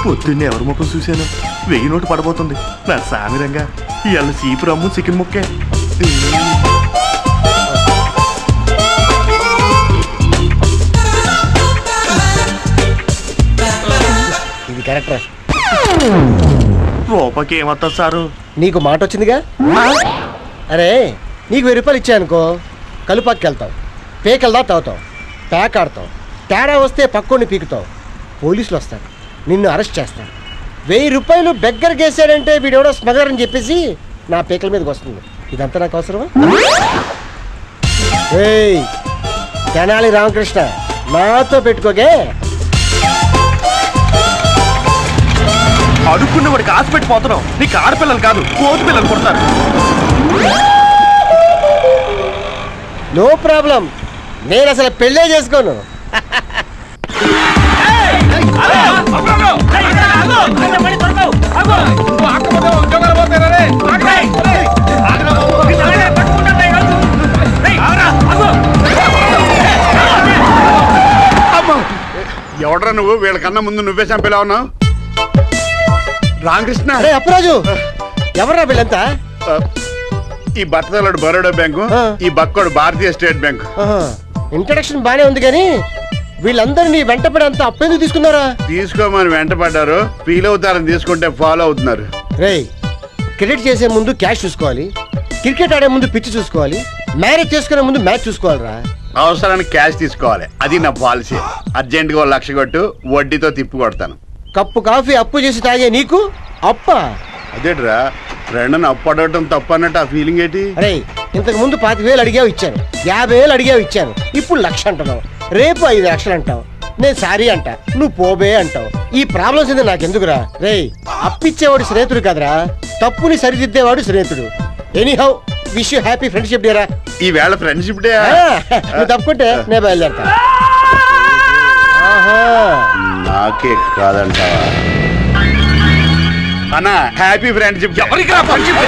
పొద్దున్నే ఎవరి ముఖం చూశాను? 1000 నోటు పడబోతుంది. నా సామిరంగా ఇవాళ చీపు రమ్ము చికెన్ ముక్కే. ఇది కరెక్ట్. రూపాయికి ఏమవుతుంది సారు? నీకు మాట వచ్చిందిగా. అరే నీకు 1000 రూపాయలు ఇచ్చానుకో, కలుపాకి వెళ్తావు, పేకెళ్దా తాగుతావు, ప్యాక్ ఆడతావు, తేడా వస్తే పక్కోడిని పీకుతావు, పోలీసులు వస్తారు, నిన్ను అరెస్ట్ చేస్తాను. 1000 రూపాయలు బెగ్గర గేసాడంటే వీడెవడో స్మగ్లర్ అని చెప్పేసి నా పేకల మీదకి వస్తుంది. ఇదంతా నాకు అవసరమా? ఏయ్ తెనాలి రామకృష్ణ, నాతో పెట్టుకోగే. అడుక్కున్న వాడికి ఆశ పెట్టిపోతున్నావు. నీకు ఆడపిల్లలు కాదు, కోతి పిల్లలు కొడతారు. నో ప్రాబ్లం, నేను అసలు పెళ్ళే చేసుకోను. ఎవడ్రా నువ్వు? వీళ్ళకన్నా ముందు నువ్వే చంపేలా ఉన్నావు. రామకృష్ణ. అరే అప్పరాజు, ఎవరా వీళ్ళంతా? ఈ బట్టతలాడు బరోడా బ్యాంకు, ఈ బక్కోడు భారతీయ స్టేట్ బ్యాంకు. ఇంట్రడక్షన్ బానే ఉంది కానీ వీళ్ళందరినీ వెంటపడి అంత అప్పెందుకు తీసుకున్నారా? తీసుకోమని వెంటపడ్డారు, ఫీల్ అవుతారని తీసుకుంటే ఫాలో అవుతున్నారు. రేయ్, క్రెడిట్ చేసే ముందు క్యాష్ చూసుకోవాలి, క్రికెట్ ఆడే ముందు పిచ్ చూసుకోవాలి, మ్యారేజ్ చేసుకునే ముందు మ్యాచ్ చూసుకోవాలిరా. అవసరానికి క్యాష్ తీసుకోవాలి, అది నా పాలసీ. అర్జెంట్ గా 1,00,000 కొట్టు, వడ్డీతో తిప్పి కొడతాను. కప్పు కాఫీ అప్పు చేసి తాగే నీకు అప్ప? అదేట్రా ఫ్రెండ్ని అప్పు అడగటం తప్పు అన్నట్టు ఆ ఫీలింగ్ ఏంటి? అరే ఇంతకు ముందు 25,000 అడిగావు ఇచ్చాను, 50,000 అడిగావు ఇచ్చాను, ఇప్పుడు 1,00,000 అంటున్నావు, రేపు 5 లక్షలు అంటావు, నేను సారీ అంట, నువ్వు పోబే అంటావు. ఈ ప్రాబ్లమ్స్ ఏంది నాకెందుకురా? రేయ్ అప్పిచ్చేవాడు స్నేహితుడు కాదురా, తప్పుని సరిదిద్దేవాడు స్నేహితుడు. Anyhow wish you happy friendship day రా. ఈ వేళ ఫ్రెండ్షిప్ డే. నువ్వు తప్పుకుంటే నేను బయలుదేరతా. నాకే కాదంటావా అన్నా? Happy friendship. ఎవరికి ఫ్రెండ్షిప్?